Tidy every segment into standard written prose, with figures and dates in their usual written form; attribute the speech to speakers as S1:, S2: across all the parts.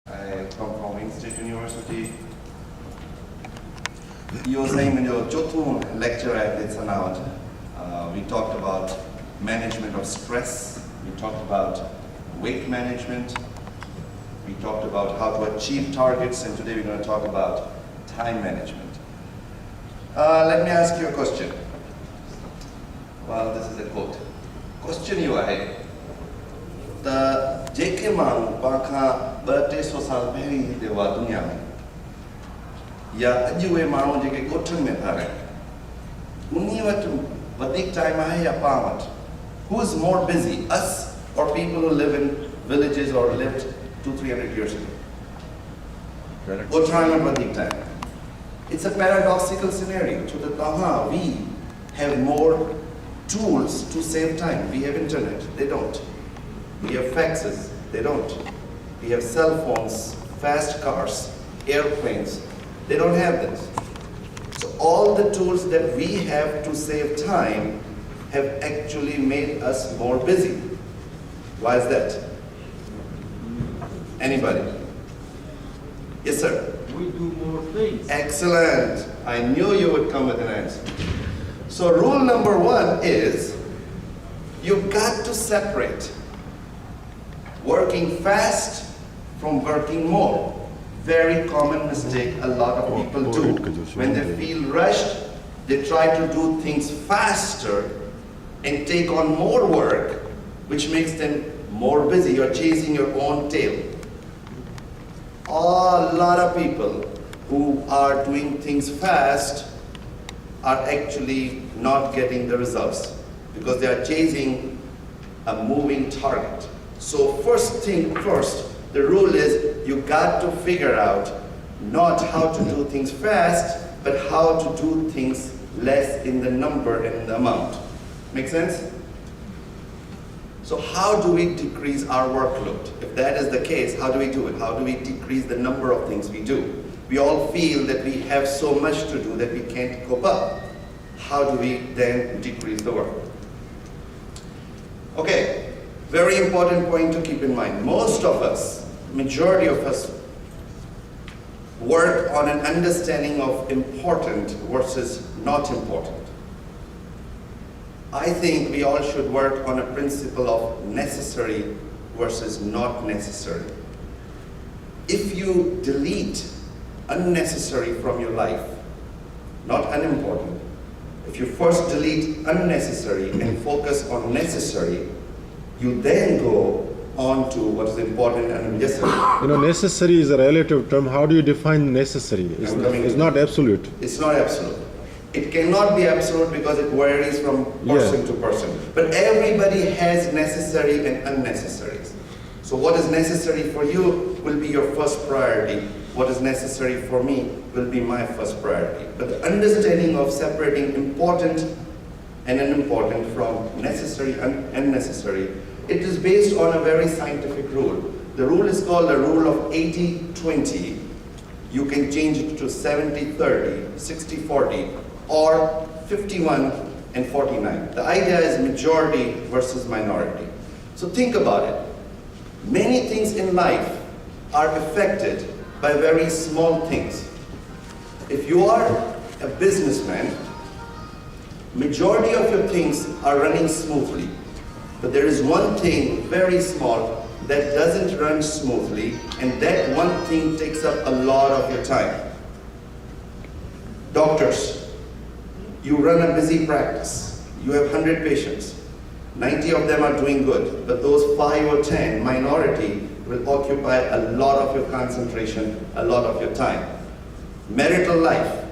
S1: I come from Wayne State University. You were saying in your Chotun lecture at Sanaland, we talked about management of stress, we talked about weight management, we talked about how to achieve targets, and today we're going to talk about time management. Let me ask you a question. Well, this is a quote. Question you are the JK Manu Baka birthday so salve de wa dunya mein ya ajuwe manu jeke kothang mein thare unni wat vadik time hai ya pamat who is more busy, us or people who live in villages or lived 200-300 years ago? Uttarayan vadik time. It's a paradoxical scenario. So that we have more tools to save time. We have internet, they don't. We have faxes, they don't. We have cell phones, fast cars, airplanes, they don't have this. So all the tools that we have to save time have actually made us more busy. Why is that? Anybody? Yes, sir?
S2: We do more things.
S1: Excellent. I knew you would come with an answer. So rule number one is you've got to separate working fast from working more. Very common mistake a lot of people do. When they feel rushed, they try to do things faster and take on more work, which makes them more busy. You're chasing your own tail. A lot of people who are doing things fast are actually not getting the results because they are chasing a moving target. So first thing first, the rule is you got to figure out not how to do things fast, but how to do things less in the number and in the amount. Make sense? So how do we decrease our workload? If that is the case, how do we do it? How do we decrease the number of things we do? We all feel that we have so much to do that we can't cope up. How do we then decrease the work? Okay. Very important point to keep in mind. Most of us, majority of us, work on an understanding of important versus not important. I think we all should work on a principle of necessary versus not necessary. If you delete unnecessary from your life, not unimportant, if you first delete unnecessary and focus on necessary, you then go on to what is important and necessary.
S3: Necessary is a relative term. How do you define necessary? It's not absolute.
S1: It's not absolute. It cannot be absolute because it varies from person to person. But everybody has necessary and unnecessaries. So what is necessary for you will be your first priority. What is necessary for me will be my first priority. But the understanding of separating important and unimportant from necessary and unnecessary, it is based on a very scientific rule. The rule is called the rule of 80-20. You can change it to 70-30, 60-40, or 51-49. The idea is majority versus minority. So think about it. Many things in life are affected by very small things. If you are a businessman, majority of your things are running smoothly. But there is one thing, very small, that doesn't run smoothly, and that one thing takes up a lot of your time. Doctors, you run a busy practice. You have 100 patients. 90 of them are doing good, but those 5 or 10 minority will occupy a lot of your concentration, a lot of your time. Marital life,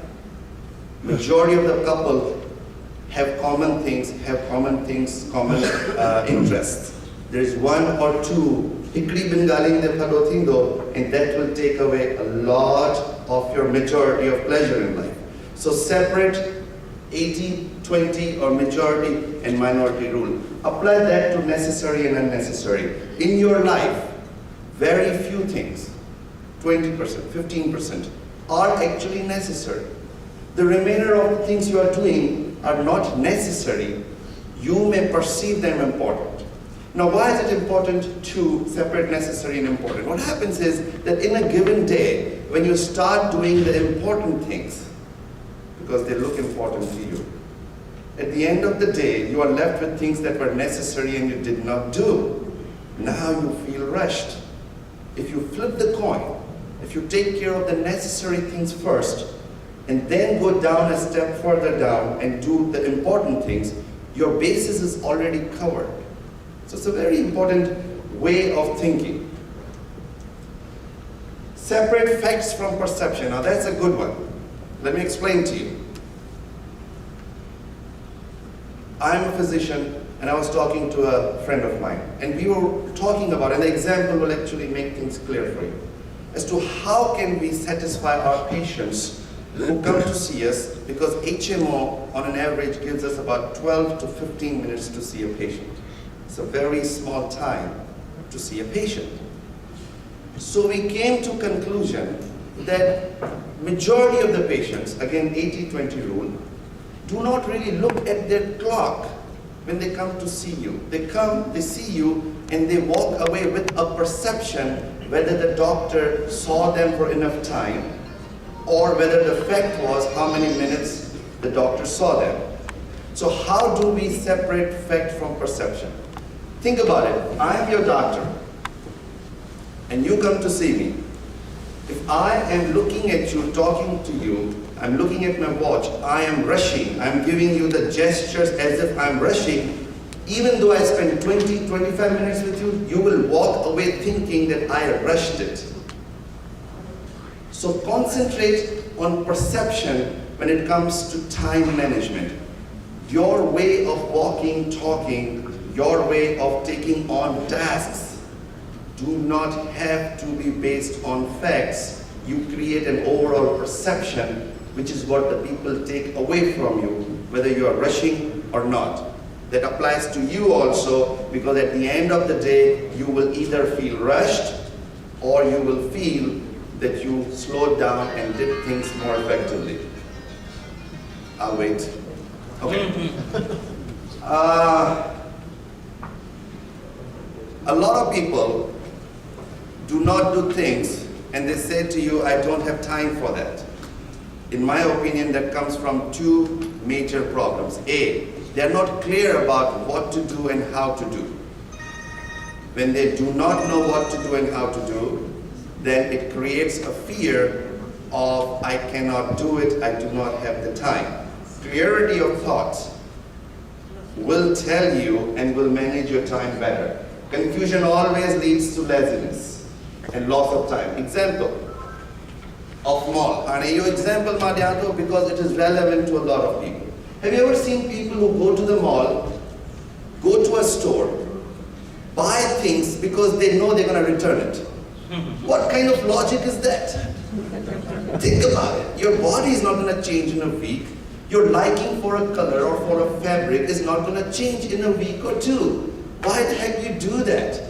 S1: majority of the couple have common things, common interests. There is one or two, and that will take away a lot of your majority of pleasure in life. So separate 80-20 or majority and minority rule. Apply that to necessary and unnecessary. In your life, very few things, 20%, 15%, are actually necessary. The remainder of the things you are doing are not necessary. You may perceive them important. Now, why is it important to separate necessary and important? What happens is that in a given day, when you start doing the important things, because they look important to you, at the end of the day, you are left with things that were necessary and you did not do. Now you feel rushed. If you flip the coin, if you take care of the necessary things first, and then go down a step further down and do the important things, your basis is already covered. So it's a very important way of thinking. Separate facts from perception. Now that's a good one. Let me explain to you. I'm a physician and I was talking to a friend of mine, and we were talking about, and the example will actually make things clear for you, as to how can we satisfy our patients who come to see us, because HMO on an average gives us about 12 to 15 minutes to see a patient. It's a very small time to see a patient. So we came to conclusion that majority of the patients, again 80-20 rule, do not really look at their clock when they come to see you. They come, they see you, and they walk away with a perception whether the doctor saw them for enough time, or whether the fact was how many minutes the doctor saw them. So how do we separate fact from perception? Think about it. I am your doctor, and you come to see me. If I am looking at you, talking to you, I'm looking at my watch, I am rushing, I'm giving you the gestures as if I'm rushing, even though I spend 20, 25 minutes with you, you will walk away thinking that I rushed it. So concentrate on perception when it comes to time management. Your way of walking, talking, your way of taking on tasks do not have to be based on facts. You create an overall perception, which is what the people take away from you, whether you are rushing or not. That applies to you also, because at the end of the day, you will either feel rushed or you will feel that you slowed down and did things more effectively. I'll wait. Okay. A lot of people do not do things and they say to you, I don't have time for that. In my opinion, that comes from two major problems. A, they're not clear about what to do and how to do. When they do not know what to do and how to do, then it creates a fear of, I cannot do it, I do not have the time. Clarity of thought will tell you and will manage your time better. Confusion always leads to laziness and loss of time. Example of mall. And your example, Madhyato, because it is relevant to a lot of people. Have you ever seen people who go to the mall, go to a store, buy things because they know they're going to return it? What kind of logic is that? Think about it. Your body is not going to change in a week. Your liking for a color or for a fabric is not going to change in a week or two. Why the heck you do that?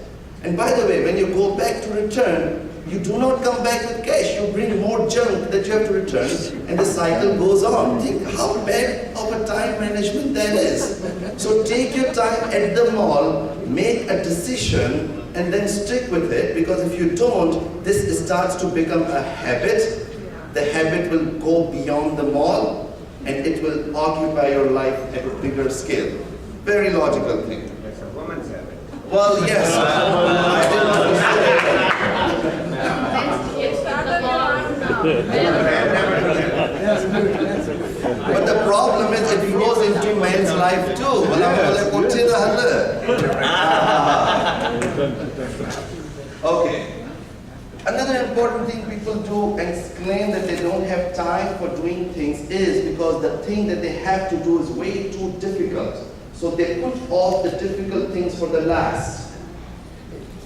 S1: And by the way, when you go back to return, you do not come back with cash. You bring more junk that you have to return, and the cycle goes on. Think how bad of a time management that is. So take your time at the mall, make a decision, and then stick with it, because if you don't, this starts to become a habit. The habit will go beyond the mall, and it will occupy your life at a bigger scale. Very logical thing.
S2: It's a woman's habit.
S1: Well, yes. I did not say. But the problem is it flows into man's life too. Okay. Another important thing people do and claim that they don't have time for doing things is because the thing that they have to do is way too difficult. So they put off the difficult things for the last.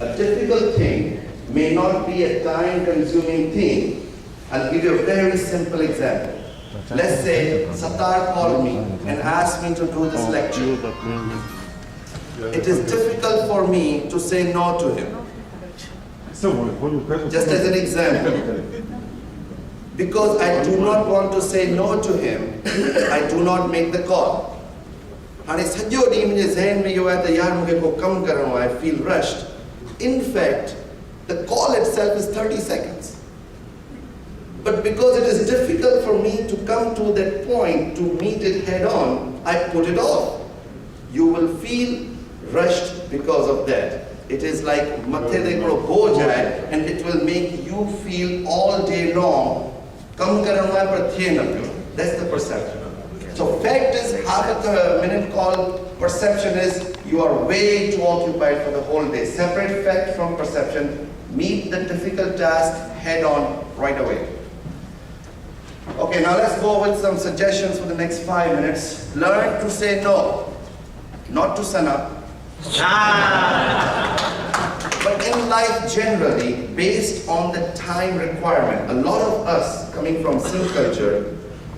S1: A difficult thing may not be a time-consuming thing. I'll give you a very simple example. Let's say Sattar called me and asked me to do this lecture. It is difficult for me to say no to him. Just as an example. Because I do not want to say no to him, I do not make the call. हाणे सॼो ॾींहुं मुंहिंजे ज़हन में इहो आहे त यार मूंखे को कमु करिणो आहे, I feel rushed. In fact, the call itself is 30 seconds. But because it is difficult for me to come to that point, to meet it head on, I put it off. You will feel rushed because of that. It is like mathe de hikiɗo boj आहे, and it will make you feel all day long, kam karano hai par thiye na piyo. That's the perception. So fact is, half a minute call, perception is you are way too occupied for the whole day. Separate fact from perception. Meet the difficult task head on right away. Okay, now let's go with some suggestions for the next 5 minutes. Learn to say no, not to Sana. But in life generally, based on the time requirement, a lot of us coming from Sikh culture,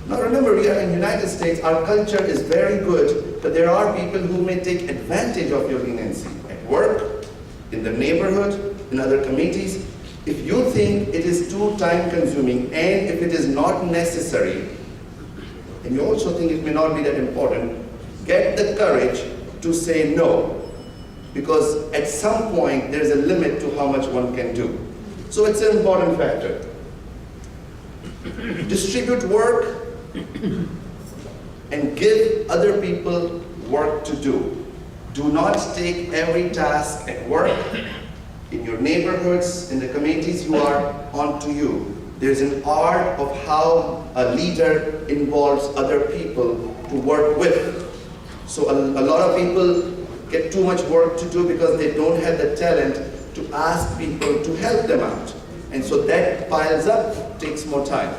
S1: now remember we are in the United States, our culture is very good, but there are people who may take advantage of your leniency at work, in the neighborhood, in other committees. If you think it is too time consuming and if it is not necessary, and you also think it may not be that important, get the courage to say no. Because at some point there is a limit to how much one can do. So it's an important factor. Distribute work and give other people work to do. Do not take every task at work, in your neighborhoods, in the communities you are, onto you. There's an art of how a leader involves other people to work with. So a lot of people get too much work to do because they don't have the talent to ask people to help them out. And so that piles up, takes more time.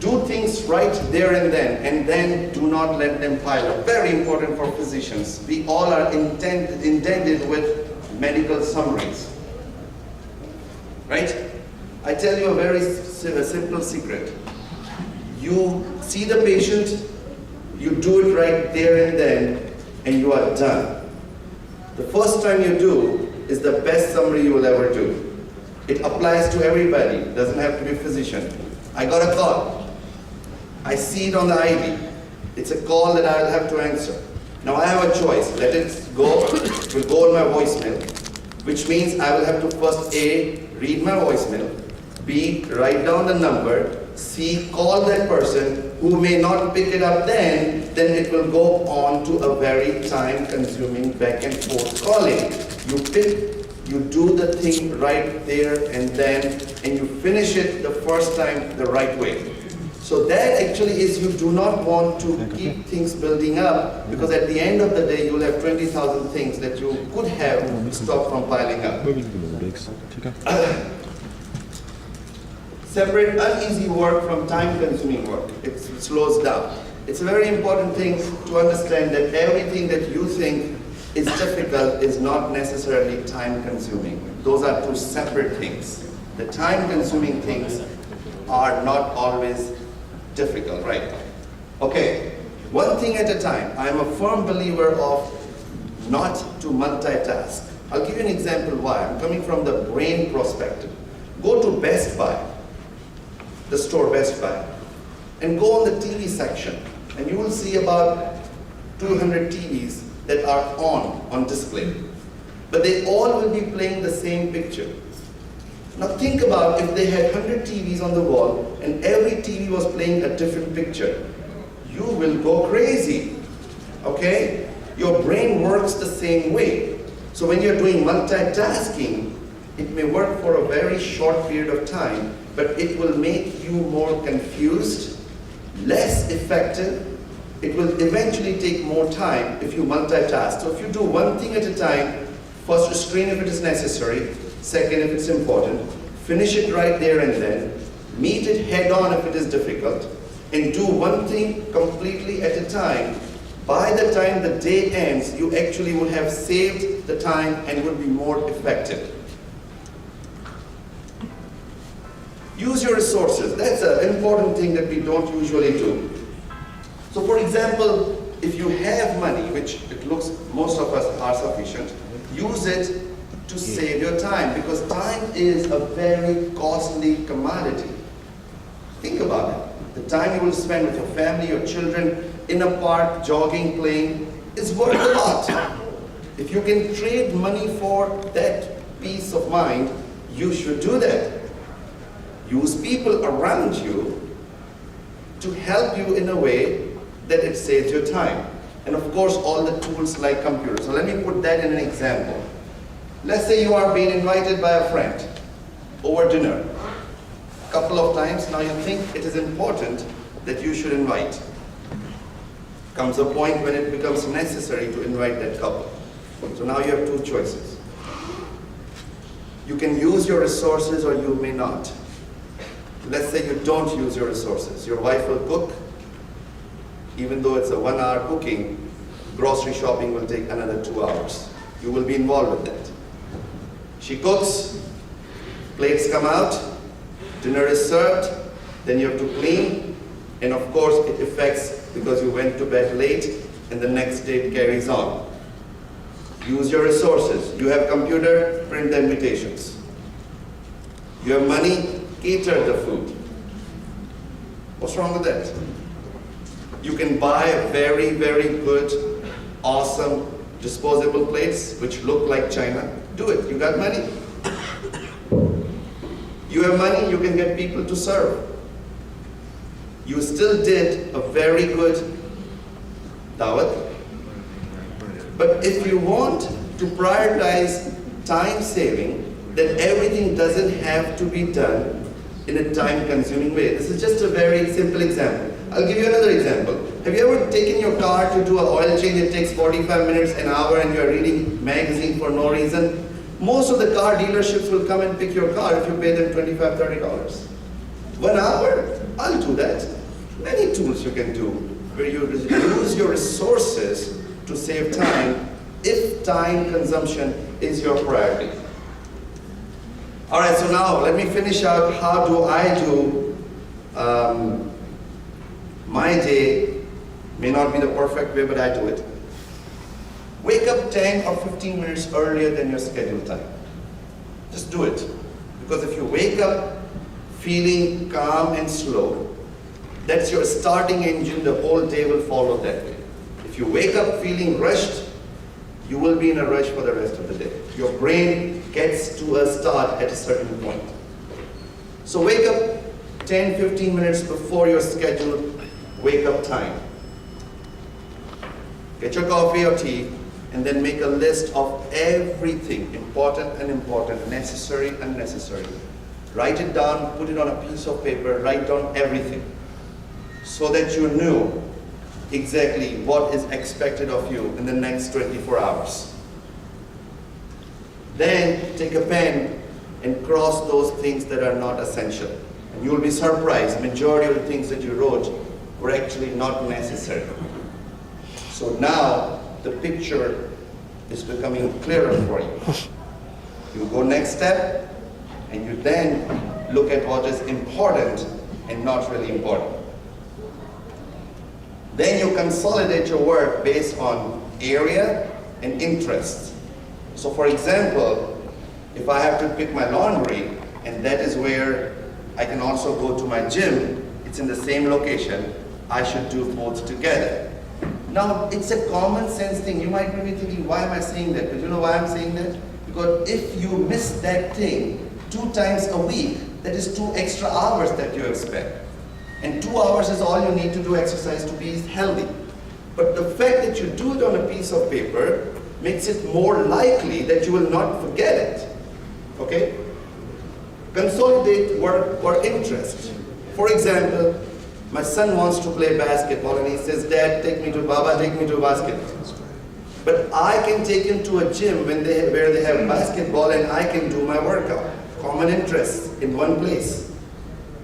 S1: Do things right there and then do not let them pile up. Very important for physicians. We all are intended with medical summaries. Right? I tell you a very simple secret. You see the patient, you do it right there and then, and you are done. The first time you do is the best summary you will ever do. It applies to everybody, it doesn't have to be a physician. I got a call. I see it on the ID. It's a call that I'll have to answer. Now I have a choice. Let it go. It will go on my voicemail, which means I will have to first A, read my voicemail, B, write down the number, C, call that person who may not pick it up then it will go on to a very time-consuming back and forth calling. You do the thing right there and then, and you finish it the first time the right way. So that actually is, you do not want to keep things building up, because at the end of the day you will have 20,000 things that you could have stopped from piling up. Separate uneasy work from time-consuming work. It slows down. It's a very important thing to understand that everything that you think is difficult is not necessarily time-consuming. Those are two separate things. The time-consuming things are not always difficult, right? Okay, one thing at a time. I'm a firm believer of not to multitask. I'll give you an example why. I'm coming from the brain perspective. Go to Best Buy, the store Best Buy, and go on the TV section, and you will see about 200 TVs that are on display. But they all will be playing the same picture. Now think about if they had 100 TVs on the wall and every TV was playing a different picture. You will go crazy, okay? Your brain works the same way. So when you're doing multitasking, it may work for a very short period of time, but it will make you more confused, less effective. It will eventually take more time if you multitask. So if you do one thing at a time, first restrain if it is necessary, second if it's important, finish it right there and then, meet it head on if it is difficult, and do one thing completely at a time. By the time the day ends, you actually will have saved the time and will be more effective. Use your resources. That's an important thing that we don't usually do. So for example, if you have money, which it looks most of us are sufficient, use it to save your time, because time is a very costly commodity. Think about it. The time you will spend with your family, your children, in a park, jogging, playing, is worth a lot. If you can trade money for that peace of mind, you should do that. Use people around you to help you in a way that it saves your time. And of course, all the tools like computers. So let me put that in an example. Let's say you are being invited by a friend over dinner. A couple of times, now you think it is important that you should invite. Comes a point when it becomes necessary to invite that couple. So now you have two choices. You can use your resources or you may not. Let's say you don't use your resources. Your wife will cook. Even though it's a 1-hour cooking, grocery shopping will take another 2 hours. You will be involved with that. She cooks, plates come out, dinner is served, then you have to clean, and of course it affects because you went to bed late and the next day it carries on. Use your resources. You have computer, print the invitations. You have money, cater the food. What's wrong with that? You can buy a very, very good, awesome disposable plates which look like China. Do it. You got money. You have money, you can get people to serve. You still did a very good dawat. But if you want to prioritize time saving, then everything doesn't have to be done in a time-consuming way. This is just a very simple example. I'll give you another example. Have you ever taken your car to do an oil change? It takes 45 minutes, an hour, and you're reading magazine for no reason. Most of the car dealerships will come and pick your car if you pay them $25, $30. 1 hour? I'll do that. Many tools you can do where you use your resources to save time if time consumption is your priority. All right, so now let me finish out how do I do my day. May not be the perfect way, but I do it. Wake up 10 or 15 minutes earlier than your scheduled time. Just do it. Because if you wake up feeling calm and slow, that's your starting engine, the whole day will follow that way. If you wake up feeling rushed, you will be in a rush for the rest of the day. Your brain gets to a start at a certain point. So wake up 10, 15 minutes before your scheduled wake up time. Get your coffee or tea, and then make a list of everything, important and important, necessary and unnecessary. Write it down, put it on a piece of paper, write down everything, so that you know exactly what is expected of you in the next 24 hours. Then take a pen and cross those things that are not essential. And you will be surprised, majority of the things that you wrote were actually not necessary. So now the picture is becoming clearer for you. You go next step, and you then look at what is important and not really important. Then you consolidate your work based on area and interests. So for example, if I have to pick my laundry, and that is where I can also go to my gym, it's in the same location, I should do both together. Now, it's a common sense thing. You might be thinking, why am I saying that? But you know why I'm saying that? Because if you miss that thing 2 times a week, that is 2 extra hours that you have spent. And 2 hours is all you need to do exercise to be healthy. But the fact that you do it on a piece of paper makes it more likely that you will not forget it. Okay? Consolidate work or interest. For example, my son wants to play basketball and he says, Dad, take me to Baba, take me to basketball. But I can take him to a gym where they have basketball and I can do my workout. Common interests in one place.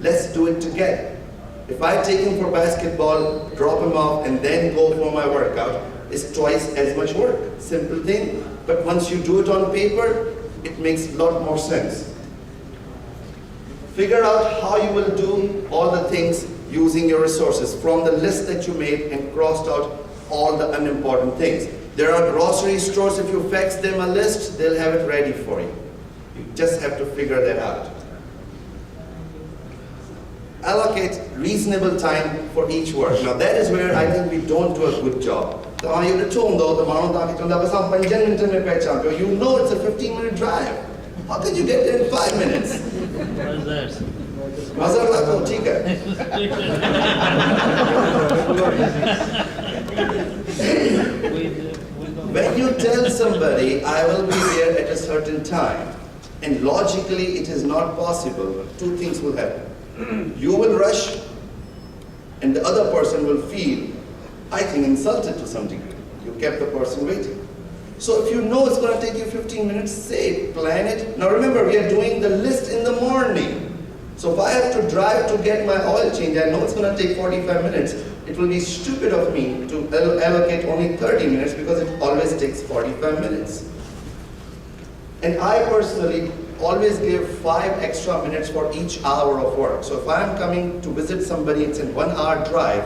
S1: Let's do it together. If I take him for basketball, drop him off, and then go for my workout, it's twice as much work. Simple thing. But once you do it on paper, it makes a lot more sense. Figure out how you will do all the things using your resources from the list that you made and crossed out all the unimportant things. There are grocery stores, if you fax them a list, they'll have it ready for you. You just have to figure that out. allocate reasonable time for each work. Now that is where I think we don't do a good job. You know it's a 15-minute drive. How could you get there in 5 minutes? Mazhar Khawajo, ठीक है. When you tell somebody, I will be there at a certain time, and logically it is not possible, two things will happen. You will rush, and the other person will feel, I think, insulted to some degree. You kept the person waiting. So if you know it's going to take you 15 minutes, say it, plan it. Now remember, we are doing the list in the morning. So if I have to drive to get my oil change, I know it's going to take 45 minutes. It will be stupid of me to allocate only 30 minutes because it always takes 45 minutes. And I personally always give 5 extra minutes for each hour of work. So if I'm coming to visit somebody, it's a 1 hour drive.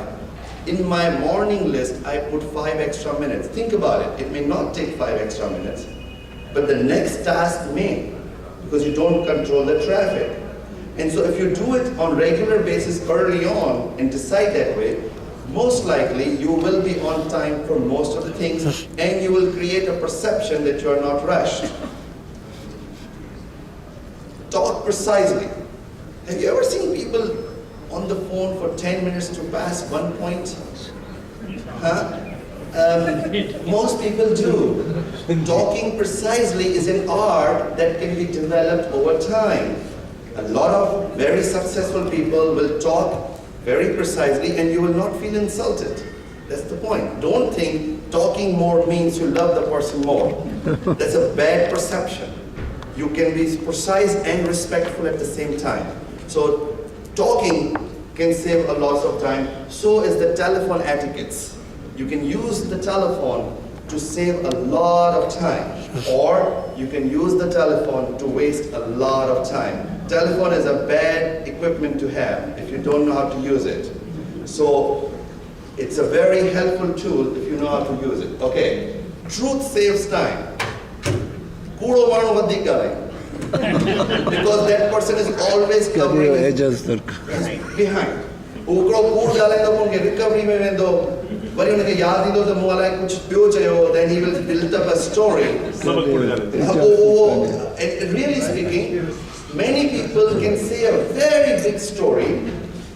S1: In my morning list, I put 5 extra minutes. Think about it. It may not take 5 extra minutes, but the next task may, because you don't control the traffic. And so if you do it on regular basis early on and decide that way, most likely you will be on time for most of the things, and you will create a perception that you are not rushed. Talk precisely. Have you ever seen people on the phone for 10 minutes to pass 1 point? Huh? Most people do. Talking precisely is an art that can be developed over time. A lot of very successful people will talk very precisely and you will not feel insulted. That's the point. Don't think talking more means you love the person more. That's a bad perception. You can be precise and respectful at the same time. So talking can save a lot of time. So is the telephone etiquettes. You can use the telephone to save a lot of time, or you can use the telephone to waste a lot of time. Telephone is a bad equipment to have if you don't know how to use it. So it's a very helpful tool if you know how to use it. Okay, truth saves time. Kudo manu vadhi garai. Because that person is always covering his behind. Ukro kud gale to pun ke recovery mein vendo. But when he then he will build up a story. And really speaking, many people can say a very big story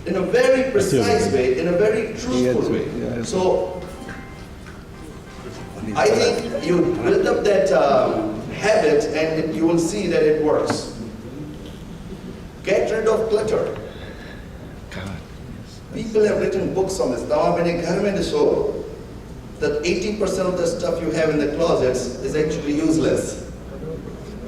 S1: in a very precise way, in a very truthful way. So I think you build up that habit and you will see that it works. Get rid of clutter. People have written books on this. Now, when you come in the show, that 80% of the stuff you have in the closets is actually useless.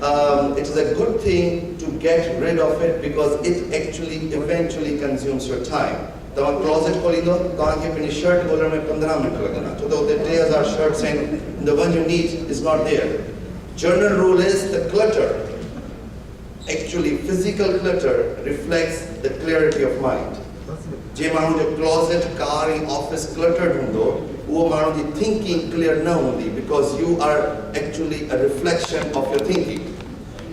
S1: It is a good thing to get rid of it because it actually eventually consumes your time. The closet kholido, kahan ke shirt holder mein 15 minute lagana. So the days are shirts and the one you need is not there. General rule is the clutter. Actually, physical clutter reflects the clarity of mind. जे माण्हू जो closet, car, office cluttered हुंदो, वो माण्हू जी thinking clear न हुंदी because you are actually a reflection of your thinking.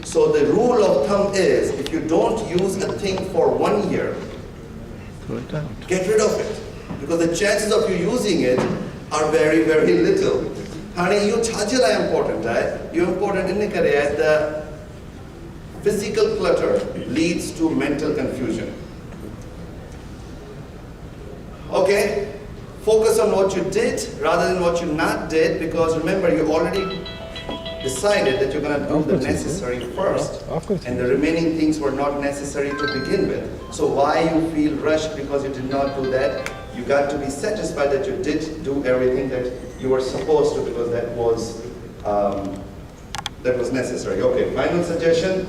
S1: So the rule of thumb is if you don't use a thing for 1 year, get rid of it because the chances of you using it are very, very little. Honey, you chajila important, right? You important in the physical clutter leads to mental confusion. Okay, focus on what you did rather than what you not did because remember you already decided that you're going to do the necessary first and the remaining things were not necessary to begin with. So why you feel rushed because you did not do that? You got to be satisfied that you did do everything that you were supposed to because that was necessary. Okay, final suggestion.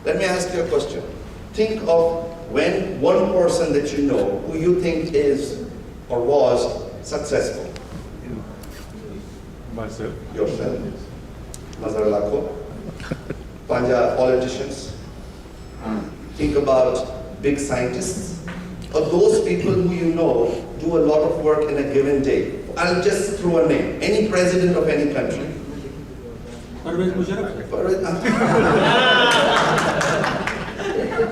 S1: Let me ask you a question. Think of when one person that you know who you think is or was successful.
S2: Myself.
S1: Yourself. Mazhar Khawajo. Panja politicians. Think about big scientists. Or those people who you know do a lot of work in a given day. I'll just throw a name. Any president of any country.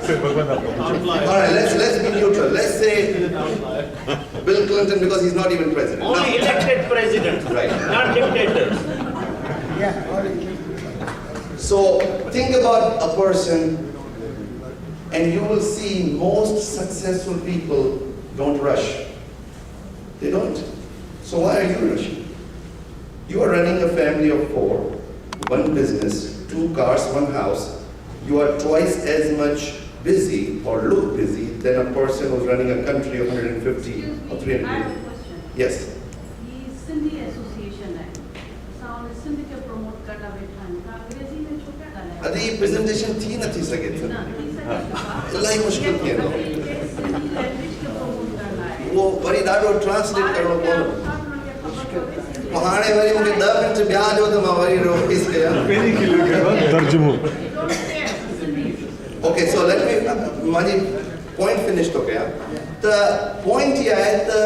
S1: All right, let's be neutral. Let's say Bill Clinton, because he's not even president.
S2: Only elected presidents,
S1: Right.
S2: not dictators.
S1: So think about a person, and you will see most successful people don't rush. They don't. So why are you rushing? You are running a family of 4, 1 business, 2 cars, 1 house. You are twice as much busy or look busy than a person who's running a country of 150 or 300
S4: I have a
S1: million.
S4: question.
S1: Yes.
S4: ये Sindhi association है sound Sindhi के promote करना बैठा है अंग्रेजी में छोटा डाला है
S1: अरे ये प्रेजेंटेशन थी ना थी सके थे
S4: ना
S1: इलाही मुश्किल थी तो
S4: सिंधी लैंग्वेज के प्रमोट करना है
S1: वो वरी ॾाढो ट्रांसलेट करणो पवंदो हाणे वरी मूंखे 10 मिंट ॿिया ॾियो त मां वरी रोकीस कयां
S3: तर्जुमो
S1: Okay, so let me my point finish to kya. The point here is the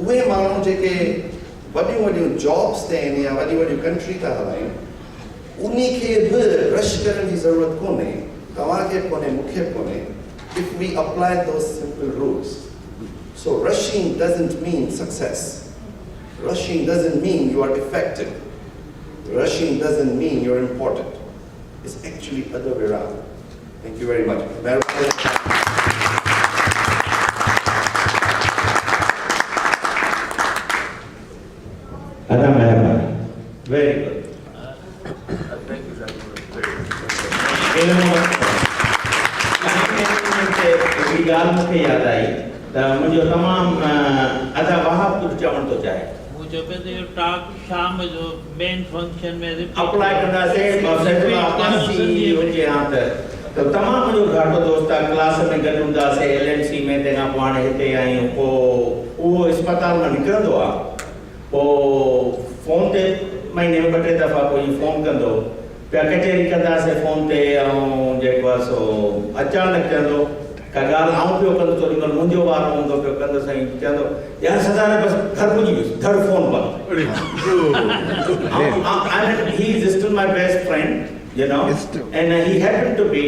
S1: way माण्हू जेके वॾियूं jobs ते आहिनि या वॾियूं country था हलाइनि उन्ही खे बि रश करण जी ज़रूरत कोन्हे तव्हांखे कोन्हे मूंखे कोन्हे if we apply those simple rules. So rushing doesn't mean success. Rushing doesn't mean you are effective. Rushing doesn't mean you're important. It's actually other way around. Thank you very much.
S2: Adam Mehman. Very good. ॻाल्हि मूंखे यादि आई त मुंहिंजो तमामु अदा वहाब कुझु चवणु थो चाहे
S5: मुझे पे टॉक शाम जो मेन फंक्शन में
S2: अप्लाई कंदासीं हुजे हा त तमामु मुंहिंजो घाटो दोस्त आहे क्लास में गॾु हूंदासीं LNC में तंहिंखां पोइ हाणे हिते आहियूं पोइ उहो अस्पताल मां निकिरंदो आहे पोइ फ़ोन ते महीने में 2-3 दफ़ा कोई फ़ोन कंदो पिया कचहरी कंदासीं फ़ोन ते ऐं जेको आहे सो अचानक चवंदो का ॻाल्हि आउं पियो कंदो थोरी महिल मुंहिंजो वारो हूंदो पियो कंदो साईं चवंदो यार सदारे बसि घर पुॼी वियुसि धड़ फ़ोन बंदि he is still my best friend, you know, and he happened to be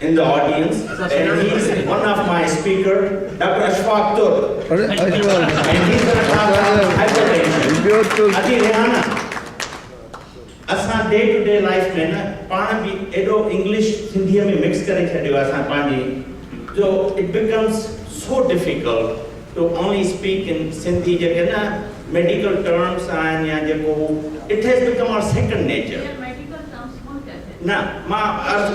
S2: in the audience, and he is one of my speaker, Dr. Ashfaq Tur, and he's going to talk about hypertension. Adi Rehana, असां day to day life में न पाण बि एॾो English सिंधीअ में mix करे छॾियो आहे असां पंहिंजी जो it becomes so difficult to only speak in Sindhi जेके न मेडिकल टर्म्स आहिनि या जेको it has become our second nature
S4: medical terms कोन कहते
S2: न मां अर्ज़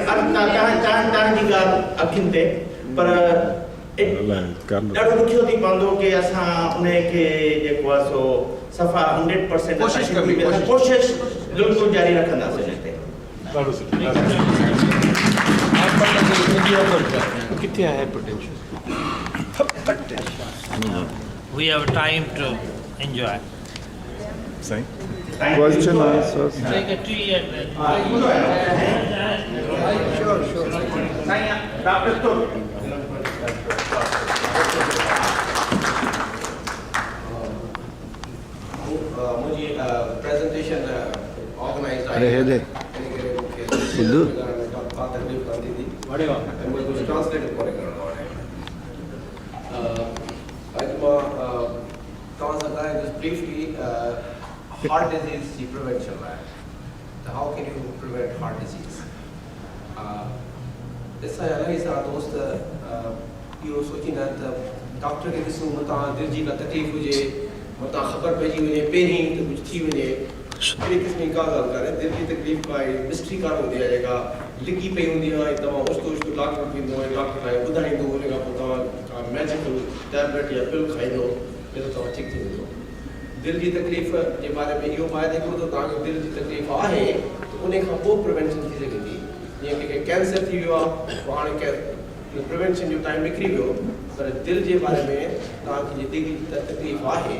S2: तव्हांजी ॻाल्हि अखियुनि ते पर ॾाढो ॾुखियो थी पवंदो की असां उन खे जेको आहे सो सफ़ा 100% कोशिश बिल्कुलु जारी रखंदासीं हिन ते
S6: किथे आहे hypertension
S5: we have time to enjoy.
S3: Question answers.
S5: Take a tea and then.
S2: Dr. Tur.
S6: मुझे प्रेजेंटेशन ऑर्गेनाइज
S3: अरे हे दे सिद्धू
S6: मुझे कुछ ट्रांसलेट करेगा just briefly heart disease prevention how can you prevent heart disease this is our dost you सोचिन त doctor के ॾिसूं मतां दिलि जी का तकलीफ़ हुजे मतां ख़बर पइजी वञे पहिरीं त कुझु थी वञे अहिड़ी क़िस्म जी का ॻाल्हि कान्हे दिलि जी तकलीफ़ काई मिस्ट्री कान हूंदी आहे जेका लिकी पई हूंदी आहे ऐं तव्हां ओचितो ओचितो डॉक्टर थींदो ऐं डॉक्टर तव्हांखे ॿुधाईंदो उन खां पोइ तव्हां का मैजिकल टैबलेट या पिल खाईंदो त तव्हां ठीकु थी वेंदो दिलि जी तकलीफ़ जे बारे में इहो फ़ाइदो हिकिड़ो त तव्हांखे दिलि जी तकलीफ़ आहे त उन खां पोइ प्रिवेंशन थी सघे थी जीअं कंहिंखे कैंसर थी वियो आहे पोइ हाणे प्रिवेंशन जो टाइम निकिरी वियो पर दिलि जे बारे में तव्हांखे दिलि जी तकलीफ़ आहे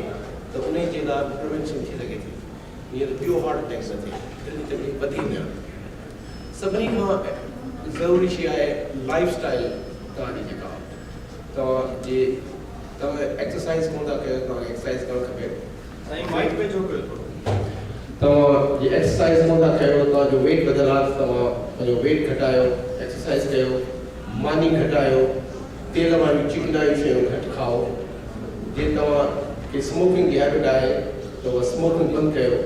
S6: त उन जे लाइ प्रिवेंशन थी सघे थी हीअं त ॿियो हार्ट अटैक न थिए दिलि जी तकलीफ़ वधी न सभिनी खां ज़रूरी शइ आहे लाइफ स्टाइल तव्हांजी जेका तव्हां एक्सरसाइज़ कोन था कयो तव्हांखे एक्सरसाइज़ करणु खपे
S2: साईं माइक पे जो बिल्कुलु
S6: तव्हां जी एक्सरसाइज नथा कयो तव्हांजो वेट वधियल आहे तव्हां पंहिंजो वेट घटायो एक्सरसाइज कयो मानी घटायो तेल वारियूं चिकनायूं शयूं घटि खाओ जे तव्हां खे स्मोकिंग जी हैबिट आहे त उहा स्मोकिंग बंदि कयो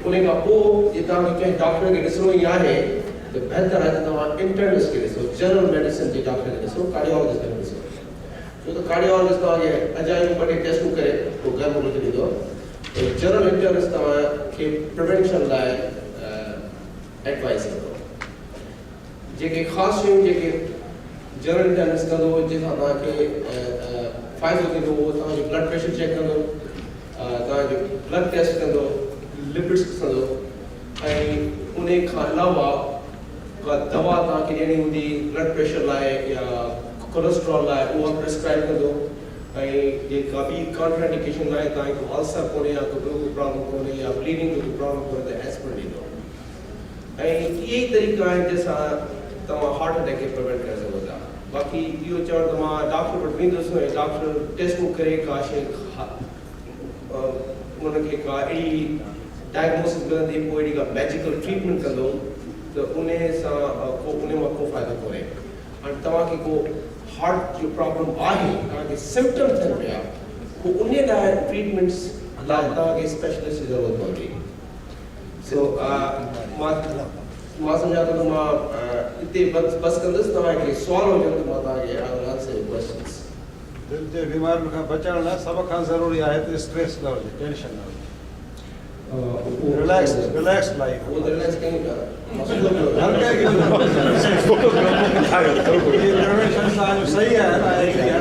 S6: उन खां पोइ जे तव्हांखे कंहिं डॉक्टर खे ॾिसणो ई आहे त बहितर आहे त तव्हां इंटर्निस्ट खे ॾिसो जनरल मेडिसिन जे डॉक्टर खे ॾिसो कार्डियोलॉजिस्ट खे ॾिसो छो त कार्डियोलॉजिस्ट तव्हांखे अजायूं ॿ टे टेस्टूं करे पोइ घर मोकिले ॾींदो जनरल इंटर्निस्ट तव्हांखे प्रिवेंशन लाइ एडवाइस कंदो जेके ख़ासि शयूं जेके जनरल इंटर्निस्ट कंदो जंहिंसां तव्हांखे फ़ाइदो थींदो उहो तव्हांजो ब्लड प्रेशर चेक कंदो तव्हांजो ब्लड टेस्ट कंदो लिपिड्स ॾिसंदो ऐं उन खां अलावा का दवा तव्हांखे ॾियणी हूंदी ब्लड प्रेशर लाइ या कोलेस्ट्रॉल लाइ उहा प्रिस्क्राइब कंदो ऐं जेका बि कॉन्ट्राइंडिकेशन लाइ तव्हांखे को अल्सर कोन्हे या को ॿियो को प्रॉब्लम कोन्हे या ब्लीडिंग जो प्रॉब्लम कोन्हे त एस्पिरिन ॾींदो ऐं इहे ई तरीक़ा आहिनि जंहिंसां तव्हां हार्ट अटैक खे प्रिवेंट करे सघो था बाक़ी इहो चवण त मां डॉक्टर वटि वेंदुसि ऐं डॉक्टर टेस्टूं करे का शइ उनखे का अहिड़ी डायग्नोसिस मिलंदी पोइ अहिड़ी का मैजिकल ट्रीटमेंट कंदो त उन सां उन मां को फ़ाइदो कोन्हे हाणे तव्हांखे को हार्ट जो प्रॉब्लम आहे तव्हांखे सिम्पटम थियनि पिया पोइ उन लाइ ट्रीटमेंट्स लाइ तव्हांखे स्पेशलिस्ट जी ज़रूरत पवंदी सो मां सम्झां थो त मां हिते बसि कंदुसि तव्हांखे सुवाल हुजनि त मां तव्हांखे आंसर क्वेश्चन्स
S7: दिल जे बीमारियुनि खां बचण लाइ सभ खां ज़रूरी आहे त स्ट्रेस न हुजे टेंशन न हुजे रिलैक्स लाइफ
S6: उहो त रिलैक्स कयूं था
S7: हर कंहिंखे प्रिवेंशन तव्हांजो सही आहे न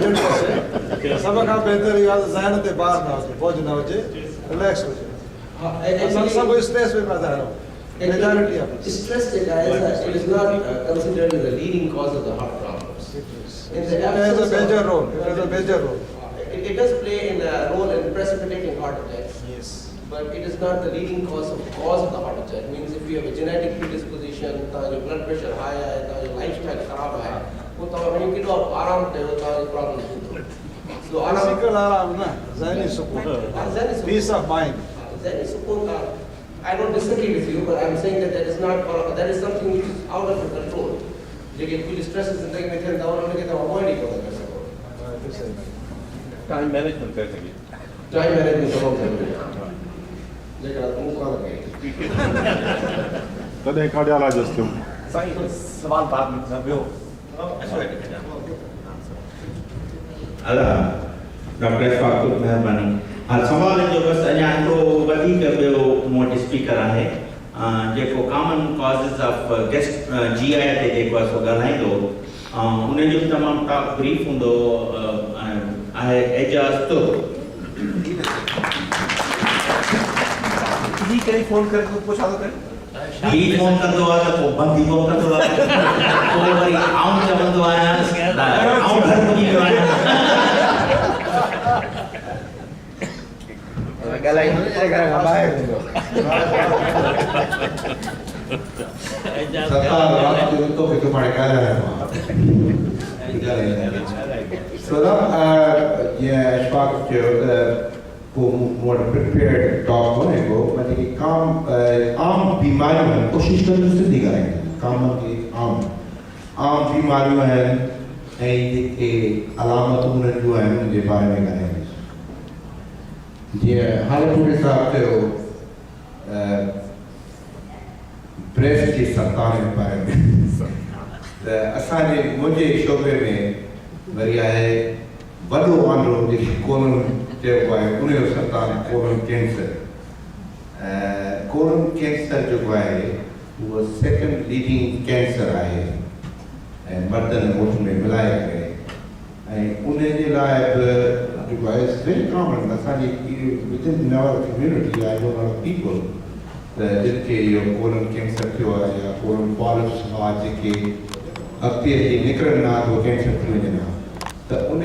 S7: 100% सभ खां बहितर इहो आहे त ज़हन ते बार न हुजे बोझ न हुजे रिलैक्स हुजे असां सभु स्ट्रेस में पिया था रहूं majority of
S6: stress it is not considered as a leading cause of the heart problems. In the
S7: it has a
S6: absence
S7: major
S6: of,
S7: role. It has a major role.
S6: It does play in a role in precipitating heart attacks.
S7: Yes.
S6: But it is not the leading cause of the heart attack. It means if you have a genetic predisposition, your blood pressure high, your lifestyle kharab hai, wo to you kido aaram kayo ta problem hai. So
S7: Physical aram na, zahni sukoon. Peace of mind.
S6: Zahni sukoon I don't disagree with you, but I'm saying that that is something which is out of your control. लेकिन कुछ stresses जिंदगी में थे दावन होने के तो avoid नहीं कर सकते.
S8: टाइम मैनेजमेंट कर सके.
S6: टाइम मैनेजमेंट बहुत जरूरी है. लेकिन आप मुंह काला गए.
S3: तॾहिं कार्डियोलॉजिस्ट थियुमि.
S8: सही सवाल बाद में ॿियो.
S2: अला डॉक्टर इशफाक महिरबानी सवाल जो बस अञा हिकिड़ो वधीक ॿियो मूं वटि स्पीकर आहे जेको कॉमन कॉज़िस ऑफ गेस्ट GI ते जेको आहे सो ॻाल्हाईंदो उनजो बि तमामु ब्रीफ हूंदो आहे एजाज़ तो
S8: ही करे फोन करे पूछा तो करे
S2: ही फोन कंदो आहे त पोइ बंदि फोन कंदो आहे पोइ वरी आऊं चवंदो आहियां आऊं घर पुॼी वियो आहियां
S9: more prepared talk होने को मतलब कि काम आम बीमारियों में कोशिश करने से दिखाएं काम की आम बीमारियों हैं ये अलामतों में जो है उनके बारे में करेंगे ये हाल पूरे साथ तो ब्रेस्ट की सरकार के बारे में असाने मुझे शोबे में वरिया है बड़ो वांडो जिस कोलन जो है उन्हें सरकार कोलन कैंसर जो है वो सेकंड लीडिंग कैंसर है मर्दन वोट में मिलाए गए उन्हें जे लाए जो है वेरी कॉमन असानी within our community I know a lot of people जिनके यो कोलन कैंसर थियो है या कोलन पॉलिप्स हुआ जेके अॻिते निकिरनि ना वो कैंसर थी वञनि त उन